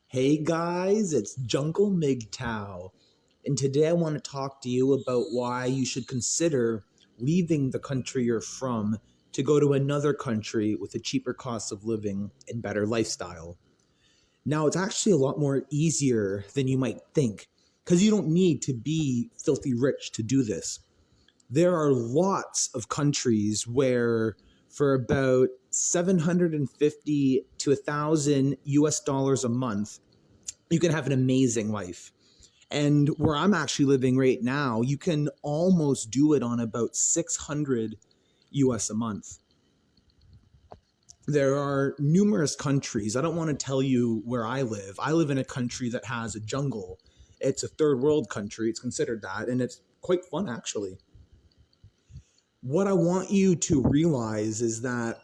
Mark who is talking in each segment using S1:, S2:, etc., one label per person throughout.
S1: Hey guys, it's Jungle MGTOW, and today I want to talk to you about why you should consider leaving the country you're from to go to another country with a cheaper cost of living and better lifestyle. Now, it's actually a lot more easier than you might think because you don't need to be filthy rich to do this. There are lots of countries where for about 750 to 1,000 US dollars a month, you can have an amazing life. And where I'm actually living right now, you can almost do it on about 600 US a month. There are numerous countries. I don't want to tell you where I live. I live in a country that has a jungle. It's a third world country. It's considered that. And it's quite fun, actually. What I want you to realize is that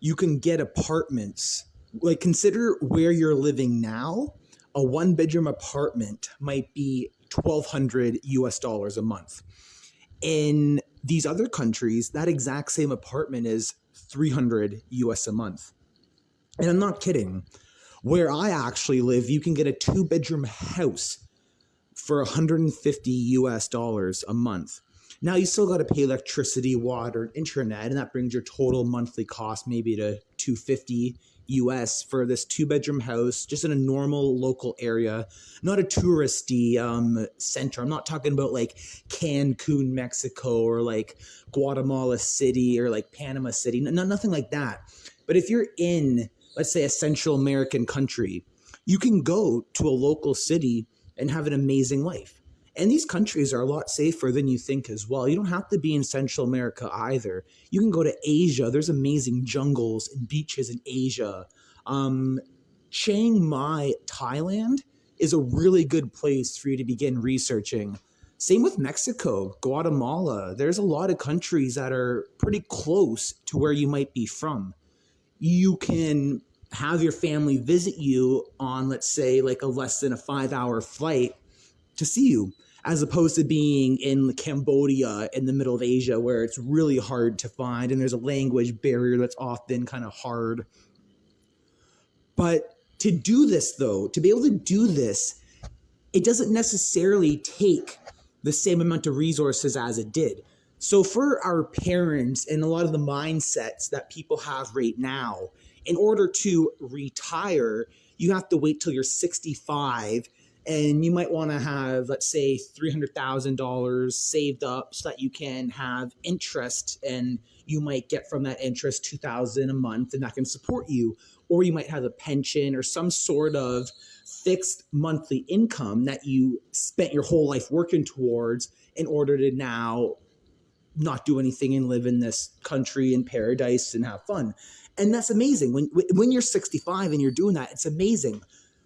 S1: you can get apartments. Like, consider where you're living now. A one bedroom apartment might be 1,200 US dollars a month. In these other countries, that exact same apartment is 300 US a month. And I'm not kidding. Where I actually live, you can get a two bedroom house for 150 US dollars a month. Now you still got to pay electricity, water, and internet, and that brings your total monthly cost maybe to 250 US for this two bedroom house, just in a normal local area, not a touristy center. I'm not talking about like Cancun, Mexico, or like Guatemala City or like Panama City, nothing like that. But if you're in, let's say, a Central American country, you can go to a local city and have an amazing life. And these countries are a lot safer than you think as well. You don't have to be in Central America either. You can go to Asia. There's amazing jungles and beaches in Asia. Chiang Mai, Thailand is a really good place for you to begin researching. Same with Mexico, Guatemala. There's a lot of countries that are pretty close to where you might be from. You can have your family visit you on, let's say, like a less than a 5 hour flight to see you, as opposed to being in Cambodia in the middle of Asia where it's really hard to find and there's a language barrier that's often kind of hard. But to do this, though, to be able to do this, it doesn't necessarily take the same amount of resources as it did. So for our parents and a lot of the mindsets that people have right now, in order to retire, you have to wait till you're 65, and you might want to have, let's say, $300,000 saved up so that you can have interest, and you might get from that interest $2,000 a month, and that can support you. Or you might have a pension or some sort of fixed monthly income that you spent your whole life working towards in order to now not do anything and live in this country in paradise and have fun. And that's amazing. When you're 65 and you're doing that, it's amazing.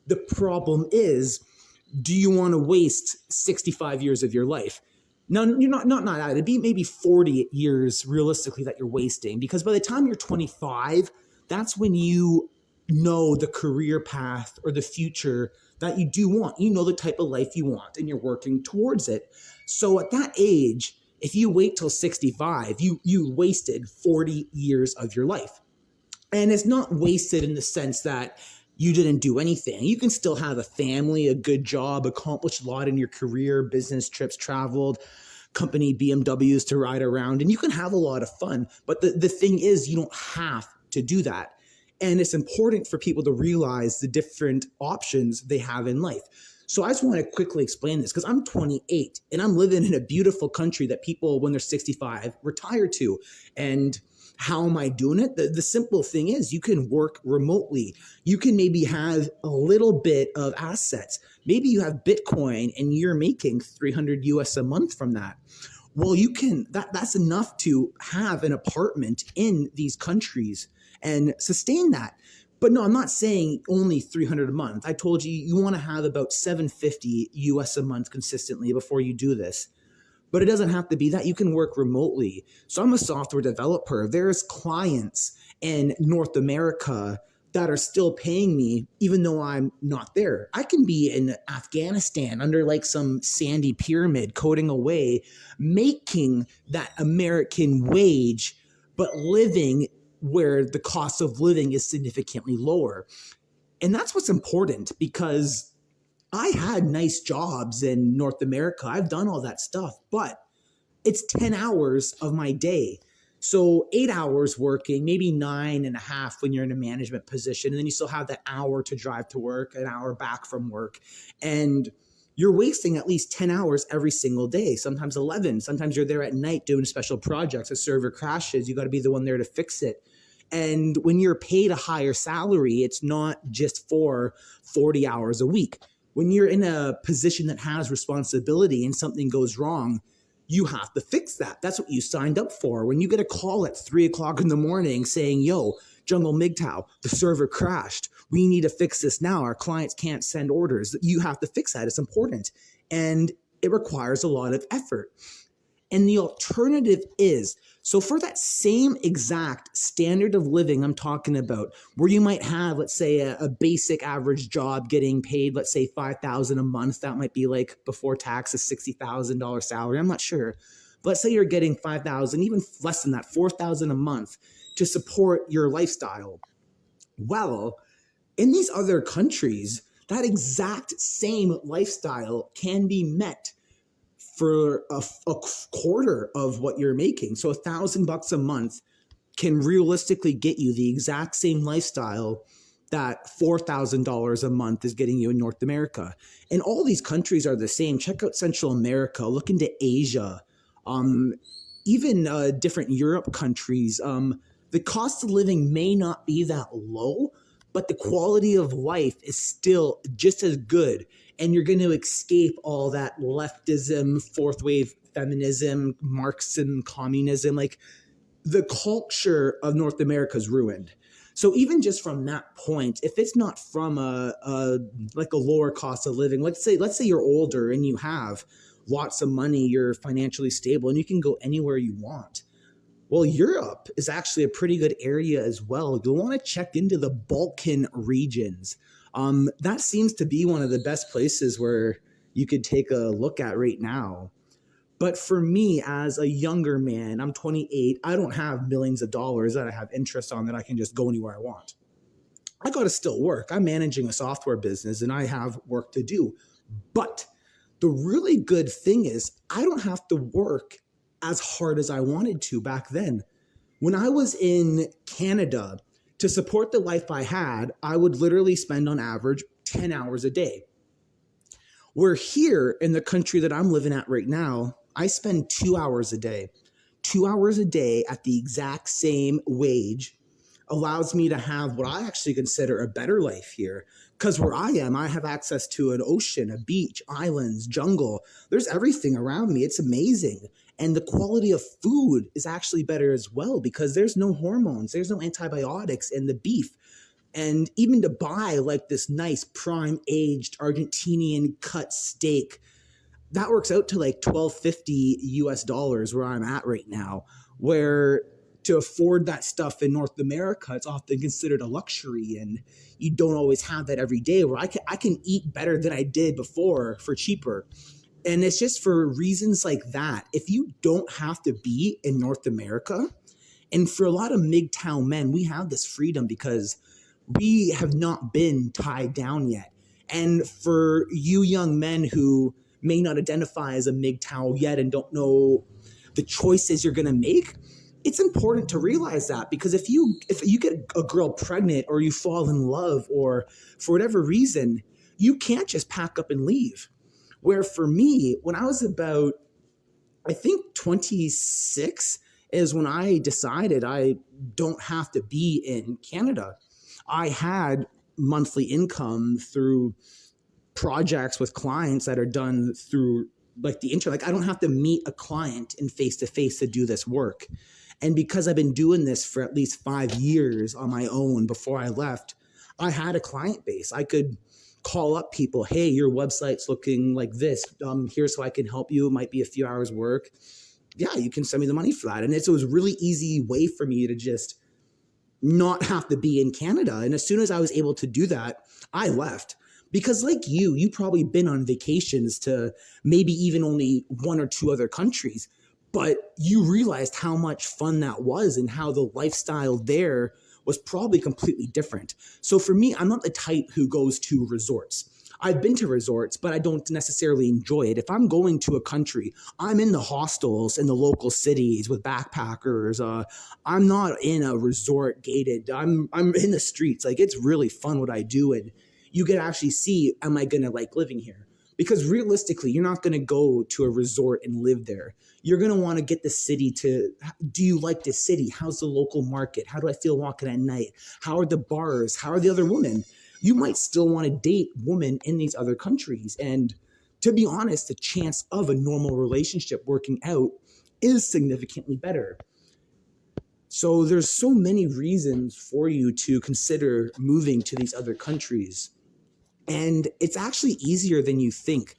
S1: The problem is, do you want to waste 65 years of your life? No, you're not that. It'd be maybe 40 years realistically that you're wasting, because by the time you're 25, that's when you know the career path or the future that you do want. You know the type of life you want and you're working towards it. So at that age, if you wait till 65, you wasted 40 years of your life. And it's not wasted in the sense that you didn't do anything. You can still have a family, a good job, accomplish a lot in your career, business trips, traveled, company BMWs to ride around, and you can have a lot of fun. But the thing is, you don't have to do that. And it's important for people to realize the different options they have in life. So I just want to quickly explain this because I'm 28 and I'm living in a beautiful country that people, when they're 65, retire to. And how am I doing it? The simple thing is you can work remotely. You can maybe have a little bit of assets. Maybe you have Bitcoin and you're making 300 US a month from that. Well, you can, that's enough to have an apartment in these countries and sustain that. But no, I'm not saying only 300 a month. I told you you want to have about 750 US a month consistently before you do this. But it doesn't have to be that. You can work remotely. So I'm a software developer. There's clients in North America that are still paying me even though I'm not there. I can be in Afghanistan under like some sandy pyramid coding away, making that American wage, but living where the cost of living is significantly lower. And that's what's important, because I had nice jobs in North America. I've done all that stuff, but it's 10 hours of my day. So 8 hours working, maybe 9.5 when you're in a management position. And then you still have that hour to drive to work, an hour back from work. And you're wasting at least 10 hours every single day, sometimes 11. Sometimes you're there at night doing special projects. A server crashes, you got to be the one there to fix it. And when you're paid a higher salary, it's not just for 40 hours a week. When you're in a position that has responsibility and something goes wrong, you have to fix that. That's what you signed up for. When you get a call at 3 o'clock in the morning saying, yo, Jungle MGTOW, the server crashed. We need to fix this now. Our clients can't send orders. You have to fix that. It's important. And it requires a lot of effort. And the alternative is, so for that same exact standard of living I'm talking about, where you might have, let's say, a basic average job getting paid, let's say $5,000 a month, that might be like before tax a $60,000 salary. I'm not sure. But let's say you're getting $5,000, even less than that, $4,000 a month to support your lifestyle. Well, in these other countries, that exact same lifestyle can be met for a quarter of what you're making. So $1,000 a month can realistically get you the exact same lifestyle that $4,000 a month is getting you in North America. And all these countries are the same. Check out Central America, look into Asia, even different Europe countries. The cost of living may not be that low, but the quality of life is still just as good. And you're going to escape all that leftism, fourth wave feminism, Marxism, communism. Like, the culture of North America is ruined. So even just from that point, if it's not from a lower cost of living, let's say you're older and you have lots of money, you're financially stable, and you can go anywhere you want. Well, Europe is actually a pretty good area as well. You'll want to check into the Balkan regions. That seems to be one of the best places where you could take a look at right now. But for me, as a younger man, I'm 28, I don't have millions of dollars that I have interest on that I can just go anywhere I want. I got to still work. I'm managing a software business and I have work to do. But the really good thing is I don't have to work as hard as I wanted to back then. When I was in Canada, to support the life I had, I would literally spend on average 10 hours a day. Where here in the country that I'm living at right now, I spend 2 hours a day. 2 hours a day at the exact same wage allows me to have what I actually consider a better life here. Because where I am, I have access to an ocean, a beach, islands, jungle. There's everything around me. It's amazing. And the quality of food is actually better as well because there's no hormones, there's no antibiotics in the beef. And even to buy like this nice prime aged Argentinian cut steak, that works out to like $12.50 US where I'm at right now, where to afford that stuff in North America, it's often considered a luxury, and you don't always have that every day, where I can eat better than I did before for cheaper. And it's just for reasons like that. If you don't have to be in North America, and for a lot of MGTOW men, we have this freedom because we have not been tied down yet. And for you young men who may not identify as a MGTOW yet and don't know the choices you're going to make, it's important to realize that, because if you get a girl pregnant or you fall in love or for whatever reason, you can't just pack up and leave. Where for me, when I was about, I think 26 is when I decided I don't have to be in Canada. I had monthly income through projects with clients that are done through like the internet. Like, I don't have to meet a client in face-to-face to do this work. And because I've been doing this for at least 5 years on my own before I left, I had a client base. I could call up people. Hey, your website's looking like this. Here's how I can help you. It might be a few hours work. Yeah, you can send me the money for that. And it was a really easy way for me to just not have to be in Canada. And as soon as I was able to do that, I left. Because like you probably been on vacations to maybe even only 1 or 2 other countries, but you realized how much fun that was and how the lifestyle there was probably completely different. So for me, I'm not the type who goes to resorts. I've been to resorts, but I don't necessarily enjoy it. If I'm going to a country, I'm in the hostels in the local cities with backpackers. I'm not in a resort gated. I'm in the streets. Like, it's really fun what I do, and you can actually see, am I gonna like living here? Because realistically, you're not gonna go to a resort and live there. You're gonna want to get the city to. Do you like the city? How's the local market? How do I feel walking at night? How are the bars? How are the other women? You might still want to date women in these other countries. And to be honest, the chance of a normal relationship working out is significantly better. So there's so many reasons for you to consider moving to these other countries. And it's actually easier than you think,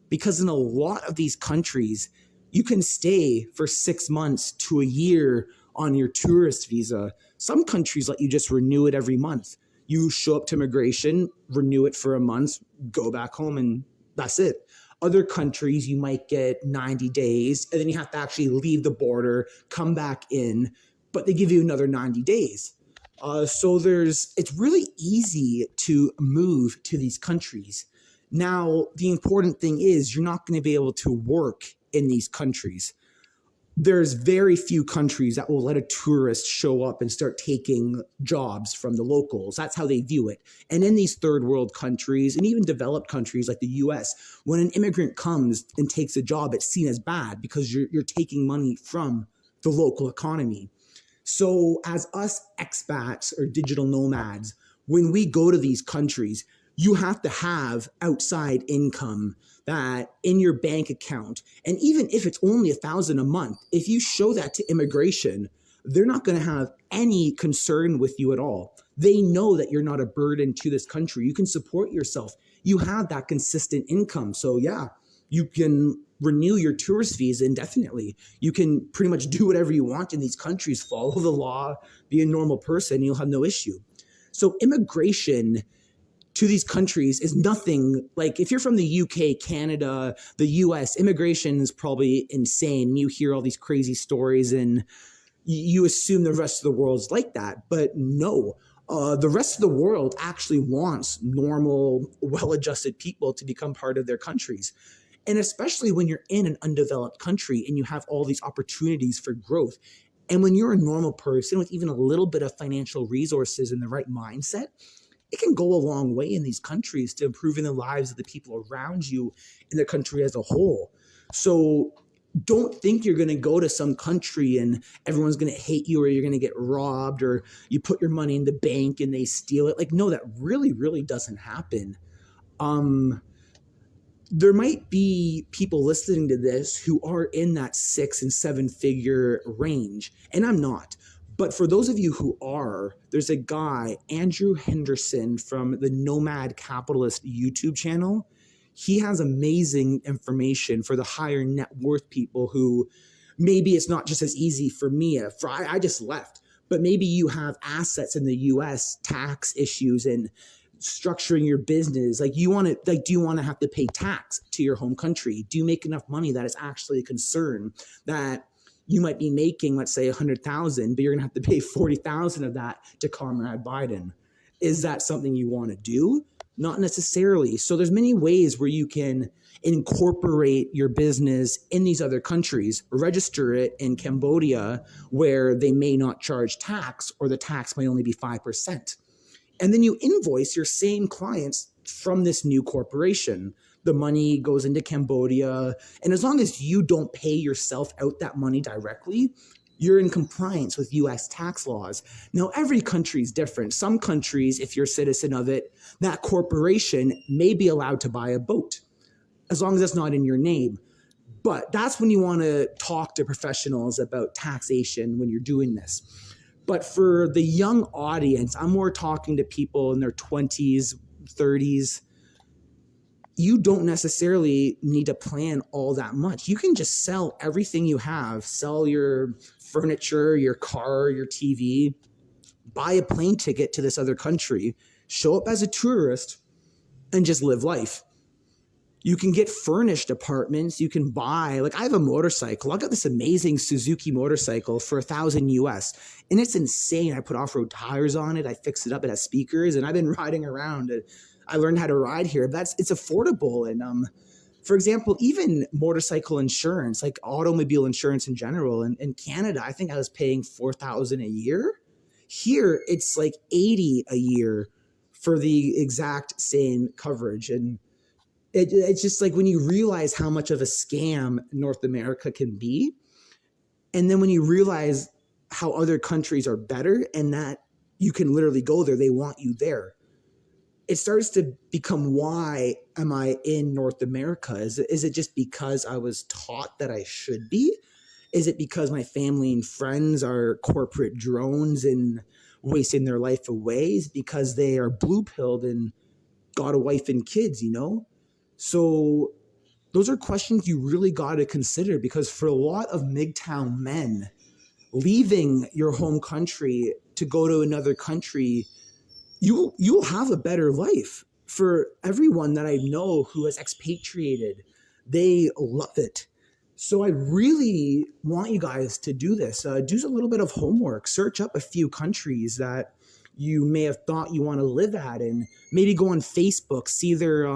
S1: because in a lot of these countries, you can stay for 6 months to a year on your tourist visa. Some countries let you just renew it every month. You show up to immigration, renew it for a month, go back home, and that's it. Other countries, you might get 90 days, and then you have to actually leave the border, come back in, but they give you another 90 days. So it's really easy to move to these countries. Now, the important thing is you're not going to be able to work in these countries. There's very few countries that will let a tourist show up and start taking jobs from the locals. That's how they view it. And in these third world countries, and even developed countries like the US, when an immigrant comes and takes a job, it's seen as bad because you're taking money from the local economy. So as us expats or digital nomads, when we go to these countries, you have to have outside income that in your bank account. And even if it's only $1,000 a month, if you show that to immigration, they're not going to have any concern with you at all. They know that you're not a burden to this country. You can support yourself. You have that consistent income. So yeah, you can renew your tourist visa indefinitely. You can pretty much do whatever you want in these countries, follow the law, be a normal person, you'll have no issue. So immigration to these countries is nothing like, if you're from the UK, Canada, the US, immigration is probably insane. You hear all these crazy stories and you assume the rest of the world's like that. But no, the rest of the world actually wants normal, well-adjusted people to become part of their countries. And especially when you're in an undeveloped country and you have all these opportunities for growth. And when you're a normal person with even a little bit of financial resources and the right mindset, it can go a long way in these countries to improving the lives of the people around you in the country as a whole. So don't think you're going to go to some country and everyone's going to hate you, or you're going to get robbed, or you put your money in the bank and they steal it. Like, no, that really, really doesn't happen. There might be people listening to this who are in that 6 and 7 figure range, and I'm not. But for those of you who are, there's a guy, Andrew Henderson, from the Nomad Capitalist YouTube channel. He has amazing information for the higher net worth people who maybe it's not just as easy for me. I just left, but maybe you have assets in the US, tax issues, and structuring your business. Like, do you want to have to pay tax to your home country? Do you make enough money that is actually a concern that you might be making, let's say 100,000, but you're gonna have to pay 40,000 of that to Comrade Biden? Is that something you want to do? Not necessarily. So there's many ways where you can incorporate your business in these other countries, register it in Cambodia where they may not charge tax, or the tax may only be 5%. And then you invoice your same clients from this new corporation. The money goes into Cambodia. And as long as you don't pay yourself out that money directly, you're in compliance with US tax laws. Now, every country is different. Some countries, if you're a citizen of it, that corporation may be allowed to buy a boat, as long as it's not in your name. But that's when you want to talk to professionals about taxation when you're doing this. But for the young audience, I'm more talking to people in their 20s, 30s. You don't necessarily need to plan all that much. You can just sell everything you have, sell your furniture, your car, your TV, buy a plane ticket to this other country, show up as a tourist, and just live life. You can get furnished apartments. You can buy, like, I have a motorcycle. I got this amazing Suzuki motorcycle for $1,000 US, and it's insane. I put off-road tires on it. I fixed it up. It has speakers, and I've been riding around. And I learned how to ride here. It's affordable. And for example, even motorcycle insurance, like automobile insurance in general, in Canada, I think I was paying $4,000 a year. Here, it's like $80 a year for the exact same coverage. And it's just like when you realize how much of a scam North America can be, and then when you realize how other countries are better and that you can literally go there, they want you there, it starts to become, why am I in North America? Is it just because I was taught that I should be? Is it because my family and friends are corporate drones and wasting their life away? Is it because they are blue-pilled and got a wife and kids, So those are questions you really got to consider, because for a lot of MGTOW men, leaving your home country to go to another country, you'll have a better life. For everyone that I know who has expatriated, they love it. So I really want you guys to do this. Do a little bit of homework. Search up a few countries that you may have thought you want to live at, and maybe go on Facebook, see their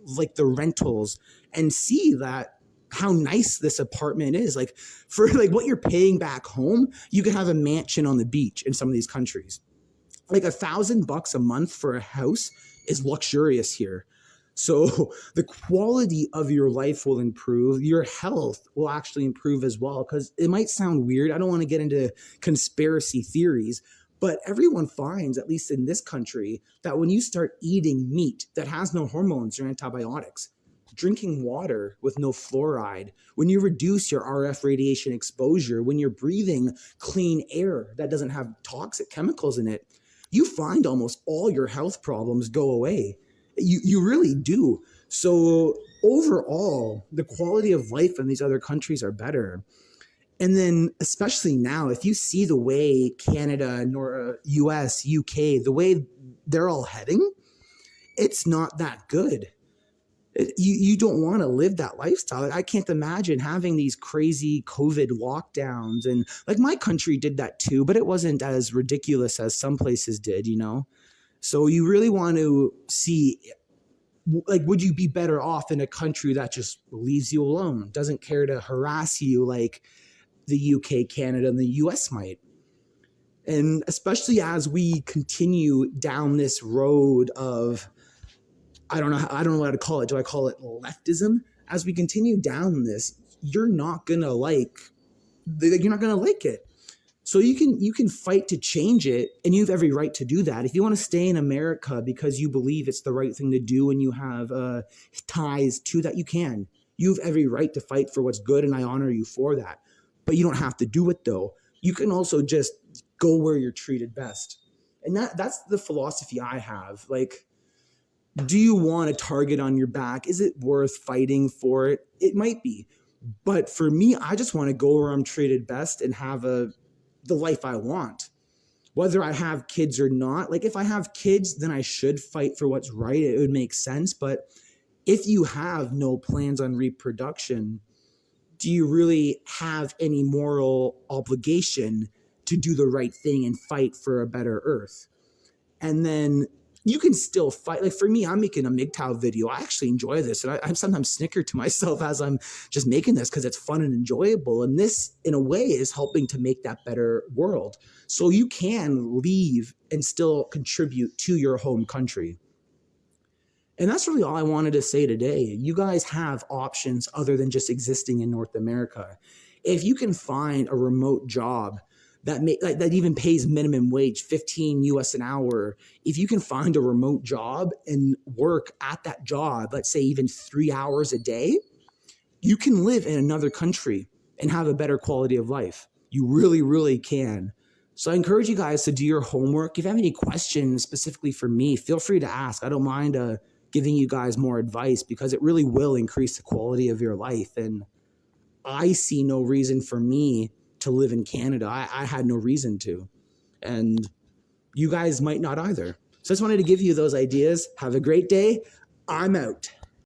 S1: like the rentals, and see that how nice this apartment is. Like, for like what you're paying back home, you could have a mansion on the beach in some of these countries. Like $1,000 a month for a house is luxurious here. So the quality of your life will improve. Your health will actually improve as well, because it might sound weird. I don't want to get into conspiracy theories, but everyone finds, at least in this country, that when you start eating meat that has no hormones or antibiotics, drinking water with no fluoride, when you reduce your RF radiation exposure, when you're breathing clean air that doesn't have toxic chemicals in it, you find almost all your health problems go away. You really do. So overall, the quality of life in these other countries are better. And then especially now, if you see the way Canada, US, UK, the way they're all heading, it's not that good. You don't want to live that lifestyle. I can't imagine having these crazy COVID lockdowns. And like, my country did that too, but it wasn't as ridiculous as some places did, So you really want to see, like, would you be better off in a country that just leaves you alone, doesn't care to harass you like the UK, Canada, and the US might? And especially as we continue down this road of, I don't know what to call it. Do I call it leftism? As we continue down this, you're not gonna like it. So you can fight to change it, and you have every right to do that. If you want to stay in America because you believe it's the right thing to do and you have ties to that, you can. You have every right to fight for what's good, and I honor you for that. But you don't have to do it, though. You can also just go where you're treated best. And that's the philosophy I have. Like, do you want a target on your back? Is it worth fighting for it? It might be. But for me, I just want to go where I'm treated best and have the life I want. Whether I have kids or not. Like, if I have kids, then I should fight for what's right. It would make sense. But if you have no plans on reproduction, do you really have any moral obligation to do the right thing and fight for a better earth? And then you can still fight. Like, for me, I'm making a MGTOW video. I actually enjoy this. And I sometimes snicker to myself as I'm just making this, because it's fun and enjoyable. And this, in a way, is helping to make that better world. So you can leave and still contribute to your home country. And that's really all I wanted to say today. You guys have options other than just existing in North America. If you can find a remote job that even pays minimum wage, 15 US an hour, if you can find a remote job and work at that job, let's say even 3 hours a day, you can live in another country and have a better quality of life. You really, really can. So I encourage you guys to do your homework. If you have any questions specifically for me, feel free to ask. I don't mind giving you guys more advice, because it really will increase the quality of your life. And I see no reason for me to live in Canada. I had no reason to. And you guys might not either. So I just wanted to give you those ideas. Have a great day. I'm out.